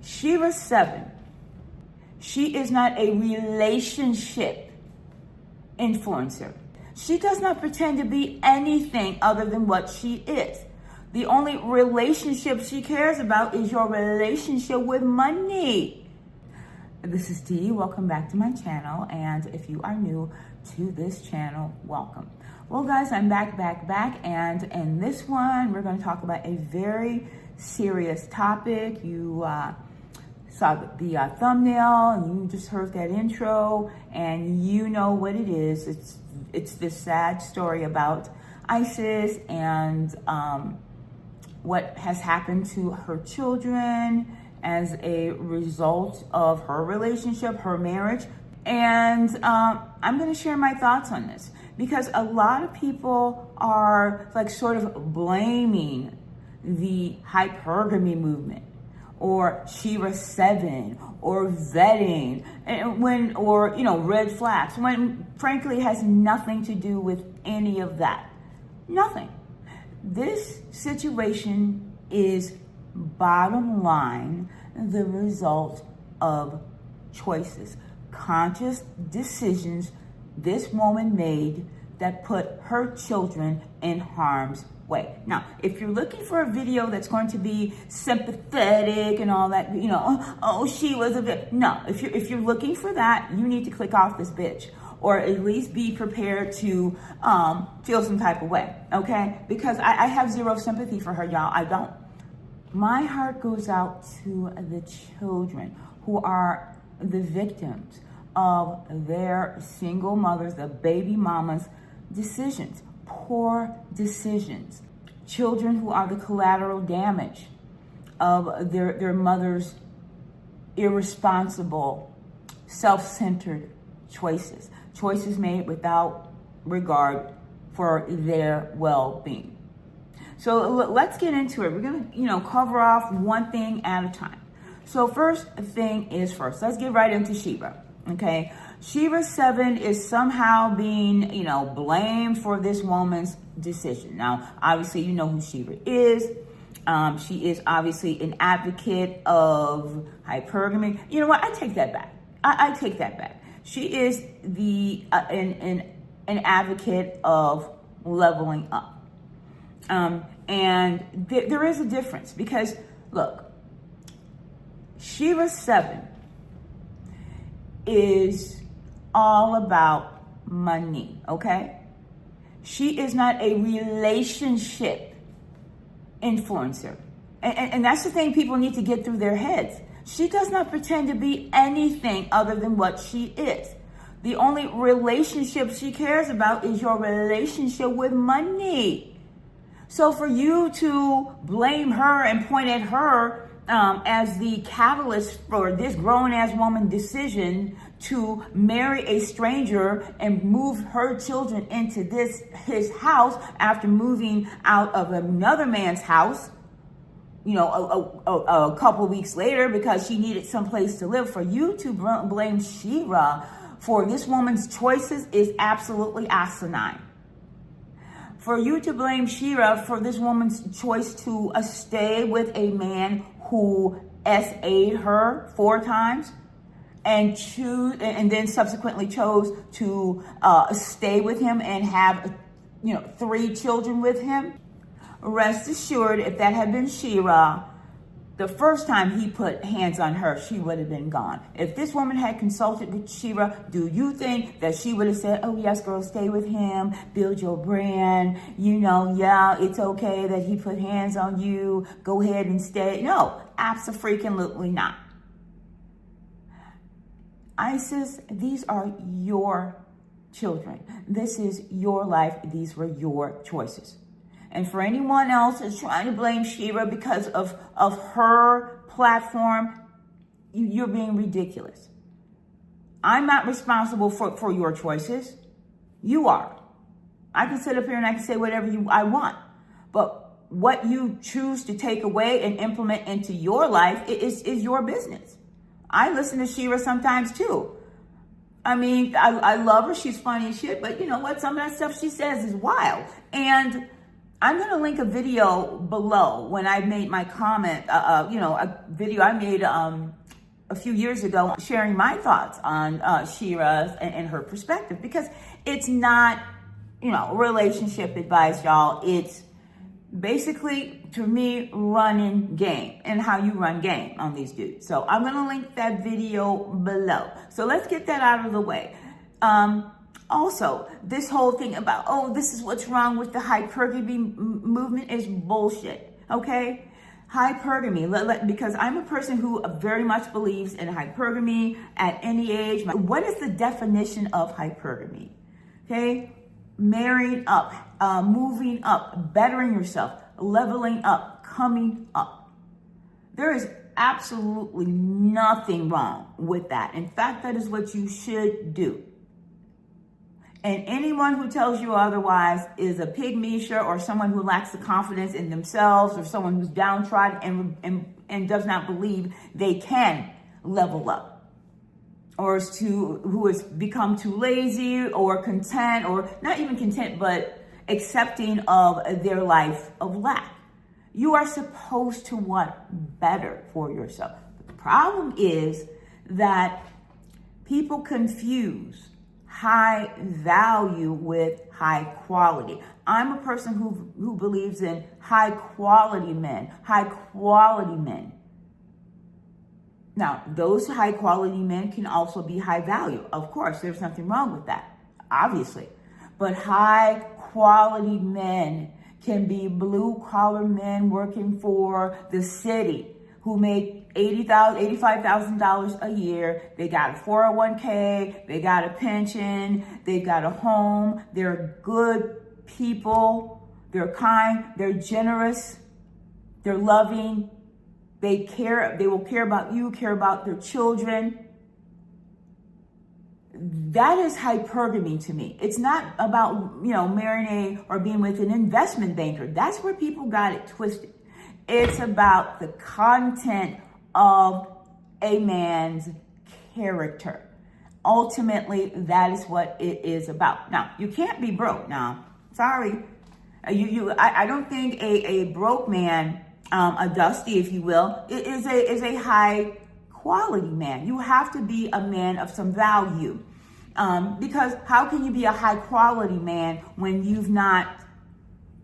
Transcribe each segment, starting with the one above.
Shiva 7, she is not a relationship influencer. She does not pretend to be anything other than what she is. The only relationship she cares about is your relationship with money. This is Dee. Welcome back to my channel. And if you are new to this channel, welcome. Well, guys, I'm back. And in this one, we're going to talk about a very serious topic. You saw the thumbnail and you just heard that intro and you know what it is. It's this sad story about Isis and what has happened to her children as a result of her relationship, her marriage. And I'm going to share my thoughts on this because a lot of people are like sort of blaming the hypergamy movement or Shiva 7 or vetting or red flags, when frankly it has nothing to do with any of that. Nothing. This situation is bottom line the result of choices, conscious decisions this woman made that put her children in harm's way. Now, if you're looking for a video that's going to be sympathetic and all that, oh, she was a bit. No, if you're looking for that, you need to click off this bitch, or at least be prepared to feel some type of way, okay? Because I have zero sympathy for her, y'all. I don't. My heart goes out to the children who are the victims of their single mothers, the baby mamas' decisions, poor decisions. Children who are the collateral damage of their mother's irresponsible, self-centered choices. Choices made without regard for their well-being. So let's get into it. We're going to, cover off one thing at a time. So first thing is first. Let's get right into Shiva. Okay. Shiva 7 is somehow being, blamed for this woman's decision. Now, obviously, you know who Shiva is. She is obviously an advocate of hypergamy. You know what? I take that back. I take that back. She is an advocate of leveling up. And there is a difference because, look, Shiva 7 is all about money, okay? She is not a relationship influencer. And that's the thing people need to get through their heads. She does not pretend to be anything other than what she is. The only relationship she cares about is your relationship with money. So for you to blame her and point at her as the catalyst for this grown-ass woman decision to marry a stranger and move her children into his house after moving out of another man's house, a couple weeks later because she needed someplace to live, for you to blame Shiva for this woman's choices is absolutely asinine. For you to blame Shiva for this woman's choice to stay with a man who SA'd her 4 times and then subsequently chose to stay with him and have 3 children with him. Rest assured, if that had been Shiva, the first time he put hands on her, she would have been gone. If this woman had consulted with Shiva, do you think that she would have said, oh, yes, girl, stay with him, build your brand, yeah, it's okay that he put hands on you, go ahead and stay? No, abso-freaking-lutely not. Isis, these are your children. This is your life. These were your choices. And for anyone else who's trying to blame Shiva because of her platform, you're being ridiculous. I'm not responsible for your choices. You are. I can sit up here and I can say whatever I want. But what you choose to take away and implement into your life is your business. I listen to Shiva sometimes too. I mean, I love her. She's funny as shit. But you know what? Some of that stuff she says is wild. And I'm going to link a video below when I made my comment, a video I made a few years ago sharing my thoughts on Shiva and her perspective, because it's not, relationship advice, y'all. It's basically, to me, running game and how you run game on these dudes. So I'm going to link that video below. So let's get that out of the way. Also, this whole thing about, this is what's wrong with the hypergamy movement is bullshit, okay? Hypergamy, because I'm a person who very much believes in hypergamy at any age. What is the definition of hypergamy? Okay? Marrying up, moving up, bettering yourself, leveling up, coming up. There is absolutely nothing wrong with that. In fact, that is what you should do. And anyone who tells you otherwise is a pygmy or someone who lacks the confidence in themselves, or someone who's downtrodden and does not believe they can level up, or who has become too lazy or content, or not even content, but accepting of their life of lack. You are supposed to want better for yourself. The problem is that people confuse high value with high quality. I'm a person who believes in high quality men. Now, those high quality men can also be high value. Of course, there's nothing wrong with that, obviously. But high quality men can be blue collar men working for the city who make $80,000, $85,000 a year. They got a 401k, they got a pension, they've got a home. They're good people. They're kind. They're generous. They're loving. They will care about you, care about their children. That is hypergamy to me. It's not about, marrying or being with an investment banker. That's where people got it twisted. It's about the content of a man's character. Ultimately, that is what it is about. Now, you can't be broke. Now, sorry. I don't think a broke man, a dusty, if you will, is a high quality man. You have to be a man of some value. Because how can you be a high quality man when you've not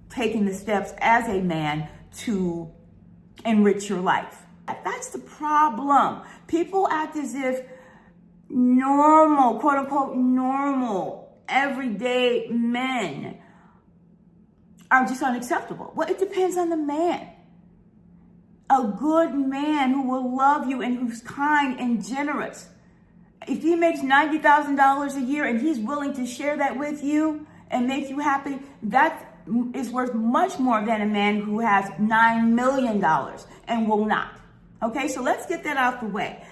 taken the steps as a man to enrich your life? That's the problem. People act as if normal, quote unquote, normal, everyday men are just unacceptable. Well, it depends on the man. A good man who will love you and who's kind and generous. If he makes $90,000 a year and he's willing to share that with you and make you happy, that is worth much more than a man who has $9 million and will not. Okay, so let's get that out the way.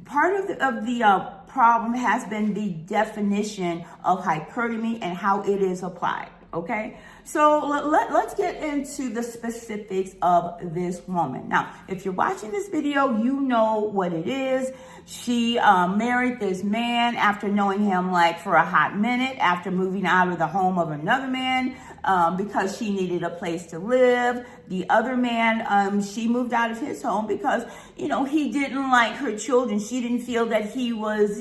Part of the problem has been the definition of hypergamy and how it is applied. Okay, so let's get into the specifics of this woman. Now, if you're watching this video, you know what it is. She married this man after knowing him for a hot minute, after moving out of the home of another man because she needed a place to live. The other man, she moved out of his home because, he didn't like her children. She didn't feel that he was,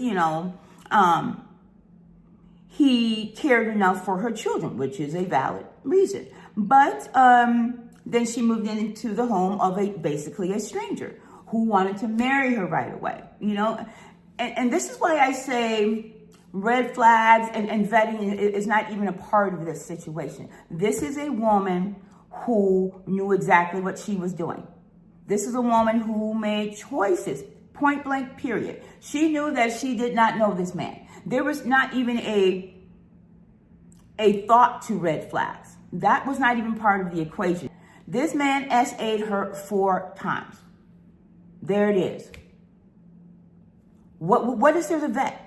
he cared enough for her children, which is a valid reason. But then she moved into the home of basically a stranger who wanted to marry her right away, And this is why I say red flags and vetting is not even a part of this situation. This is a woman who knew exactly what she was doing. This is a woman who made choices, point blank, period. She knew that she did not know this man. There was not even a thought to red flags. That was not even part of the equation. This man SA'd her 4 times. There it is. What is there to vet?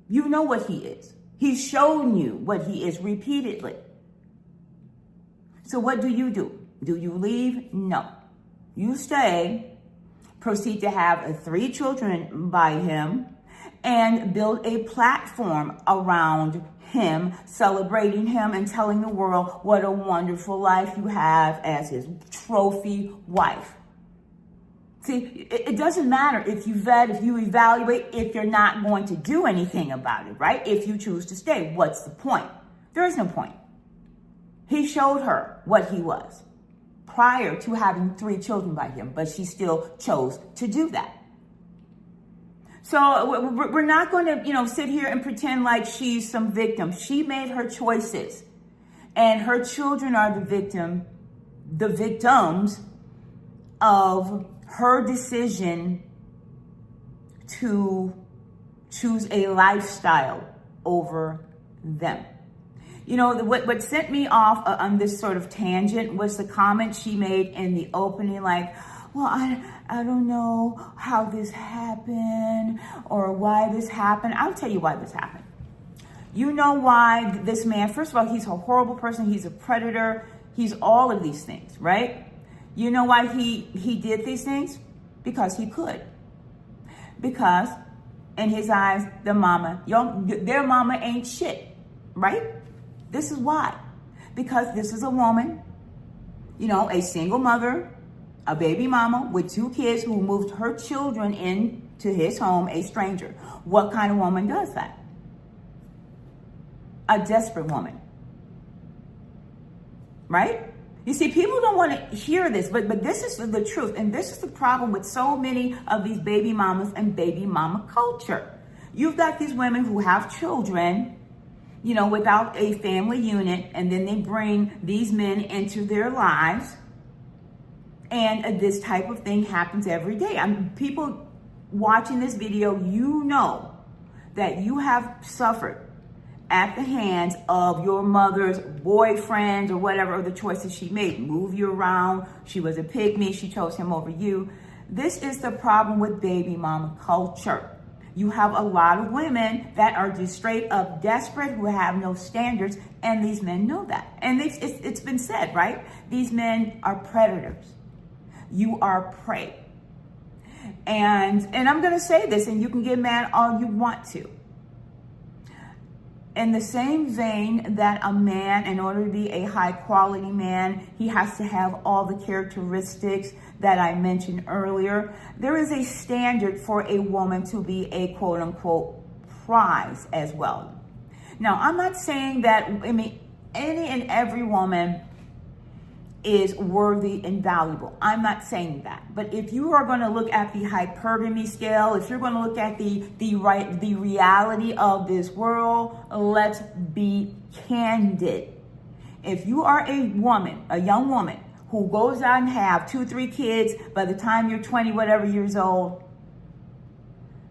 You know what he is. He's shown you what he is repeatedly. So what do? Do you leave? No. You stay, proceed to have 3 children by him, and build a platform around him, celebrating him, and telling the world what a wonderful life you have as his trophy wife. See, it doesn't matter if you vet, if you evaluate, if you're not going to do anything about it, right? If you choose to stay, what's the point? There is no point. He showed her what he was prior to having 3 children by him, but she still chose to do that. So we're not going to, sit here and pretend like she's some victim. She made her choices, and her children are the victims of her decision to choose a lifestyle over them. What sent me off on this sort of tangent was the comment she made in the opening, like, well, I don't know how this happened or why this happened. I'll tell you why this happened. You know why this man, first of all, he's a horrible person. He's a predator. He's all of these things, right? You know why he did these things? Because he could. Because in his eyes, their mama ain't shit, right? This is why. Because this is a woman, a single mother, a baby mama with 2 kids who moved her children into his home, a stranger. What kind of woman does that? A desperate woman. Right? You see, people don't want to hear this, but this is the truth. And this is the problem with so many of these baby mamas and baby mama culture. You've got these women who have children, without a family unit, and then they bring these men into their lives. And this type of thing happens every day. People watching this video, that you have suffered at the hands of your mother's boyfriend or whatever, or the choices she made. Move you around. She was a pygmy. She chose him over you. This is the problem with baby mama culture. You have a lot of women that are just straight up desperate, who have no standards, and these men know that. And it's been said, right? These men are predators. You are prey. And I'm going to say this, and you can get mad all you want to. In the same vein that a man, in order to be a high quality man, he has to have all the characteristics that I mentioned earlier. There is a standard for a woman to be a quote unquote prize as well. Now, I'm not saying that, any and every woman is worthy and valuable. I'm not saying that. But if you are going to look at the hypergamy scale, if you're going to look at the reality of this world, let's be candid. If you are a woman, a young woman, who goes out and have 2-3 kids by the time you're 20 whatever years old,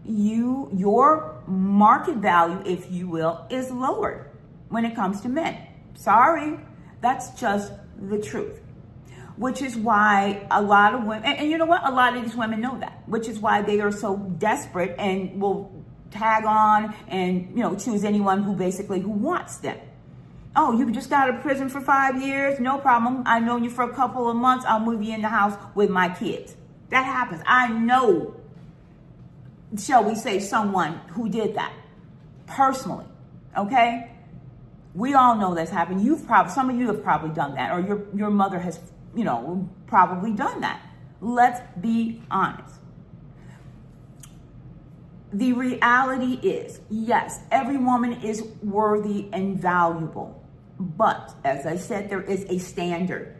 your market value, if you will, is lowered when it comes to men. Sorry, that's just the truth. Which is why a lot of women, and you know what? A lot of these women know that, which is why they are so desperate and will tag on and, choose anyone who wants them. Oh, you just got out of prison for 5 years? No problem. I've known you for a couple of months. I'll move you in the house with my kids. That happens. I know, shall we say, someone who did that personally. Okay? We all know that's happened. Some of you have probably done that, or your mother has, probably done that. Let's be honest. The reality is, yes, every woman is worthy and valuable. But, as I said, there is a standard.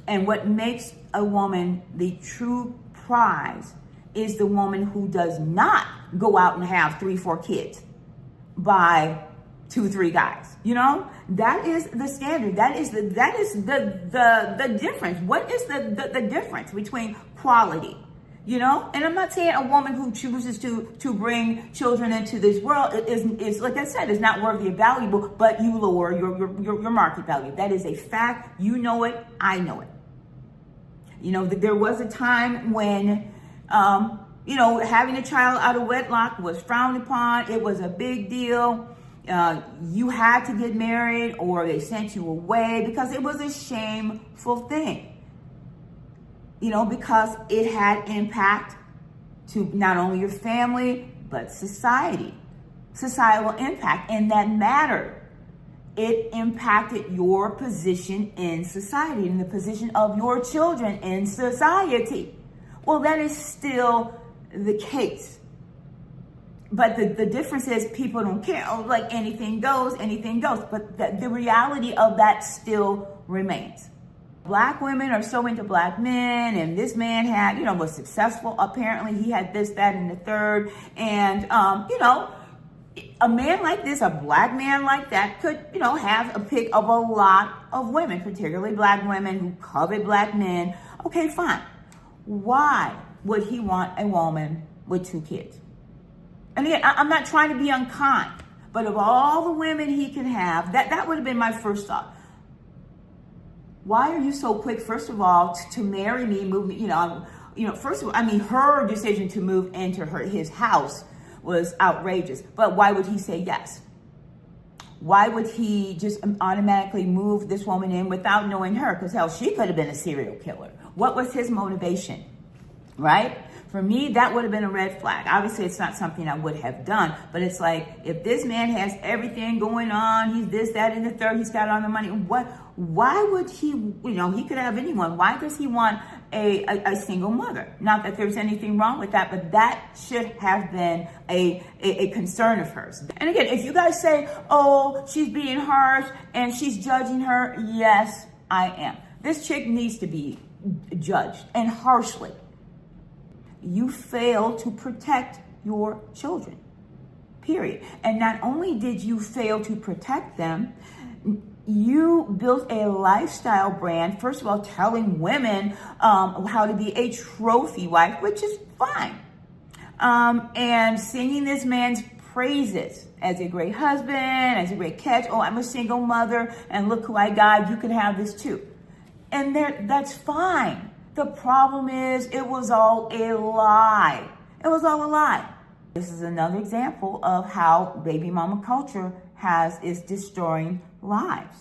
And what makes a woman the true prize is the woman who does not go out and have 3-4 kids by 2-3 guys. That is the standard. That is the difference. What is the difference between quality? And I'm not saying a woman who chooses to bring children into this world is like I said, is not worthy of valuable, but you lower your market value. That is a fact. You know it. I know it. There was a time when, having a child out of wedlock was frowned upon. It was a big deal. You had to get married or they sent you away because it was a shameful thing. Because it had impact to not only your family, but society, societal impact, and that mattered. it impacted your position in society and the position of your children in society. Well, that is still the case. But the difference is people don't care. Oh, like anything goes, anything goes. But the reality of that still remains. Black women are so into black men, and this man had, was successful. Apparently he had this, that, and the third. And, a man like this, a black man like that could, have a pick of a lot of women, particularly black women who covet black men. Okay, fine. Why would he want a woman with 2 kids? And again, I'm not trying to be unkind, but of all the women he can have, that would have been my first thought. Why are you so quick, first of all, to marry me, move me, first of all, her decision to move into his house was outrageous. But why would he say yes? Why would he just automatically move this woman in without knowing her? Because hell, she could have been a serial killer. What was his motivation, right? For me, that would have been a red flag. Obviously, it's not something I would have done, but it's like, if this man has everything going on, he's this, that, and the third, he's got all the money, why would he, he could have anyone. Why does he want a single mother? Not that there's anything wrong with that, but that should have been a concern of hers. And again, if you guys say, oh, she's being harsh and she's judging her, yes, I am. This chick needs to be judged, and harshly. You fail to protect your children, period. And not only did you fail to protect them, you built a lifestyle brand, first of all, telling women how to be a trophy wife, which is fine. And singing this man's praises as a great husband, as a great catch. Oh, I'm a single mother, and look who I got. You can have this too. And that's fine. The problem is, it was all a lie. It was all a lie. This is another example of how baby mama culture is destroying lives.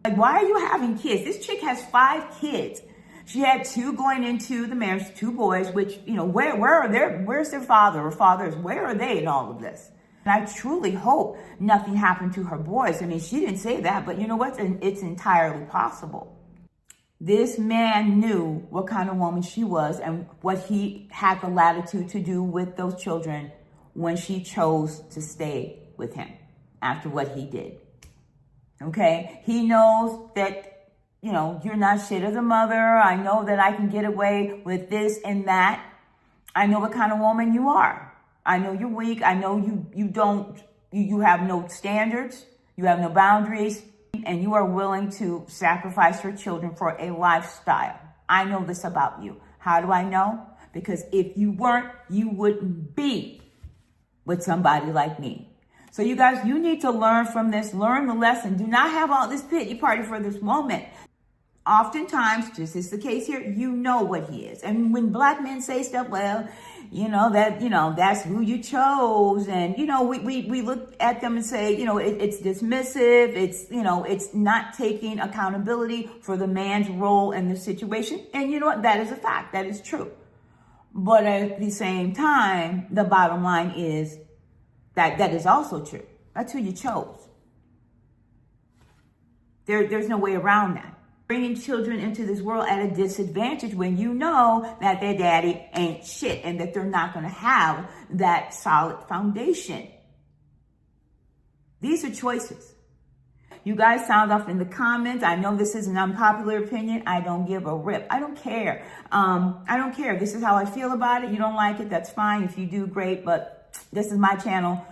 Like, why are you having kids? This chick has 5 kids. She had 2 going into the marriage, 2 boys, which, where's their father or fathers? Where are they in all of this? And I truly hope nothing happened to her boys. She didn't say that, but you know what? It's entirely possible. This man knew what kind of woman she was and what he had the latitude to do with those children when she chose to stay with him after what he did. Okay? He knows that, you're not shit as a mother. I know that I can get away with this and that. I know what kind of woman you are. I know you're weak. I know you have no standards. You have no boundaries. And you are willing to sacrifice your children for a lifestyle. I know this about you. How do I know? Because if you weren't, you wouldn't be with somebody like me. So you guys, you need to learn from this. Learn the lesson. Do not have all this pity party for this moment. Oftentimes, just as the case here, you know what he is. And when black men say stuff, well, that's who you chose. And, we look at them and say, it's dismissive. It's not taking accountability for the man's role in the situation. And you know what? That is a fact. That is true. But at the same time, the bottom line is that is also true. That's who you chose. There's no way around that. Bringing children into this world at a disadvantage when you know that their daddy ain't shit and that they're not going to have that solid foundation. These are choices. You guys sound off in the comments. I know this is an unpopular opinion. I don't give a rip. I don't care. I don't care. This is how I feel about it. You don't like it, that's fine. If you do, great. But this is my channel.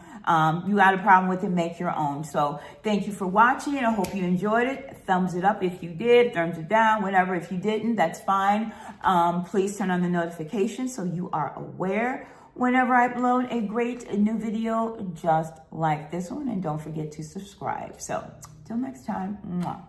You got a problem with it, make your own. So thank you for watching. I hope you enjoyed it. Thumbs it up if you did, thumbs it down, whatever. If you didn't, that's fine. Please turn on the notifications so you are aware whenever I upload a great new video just like this one. And don't forget to subscribe. So till next time. Mwah.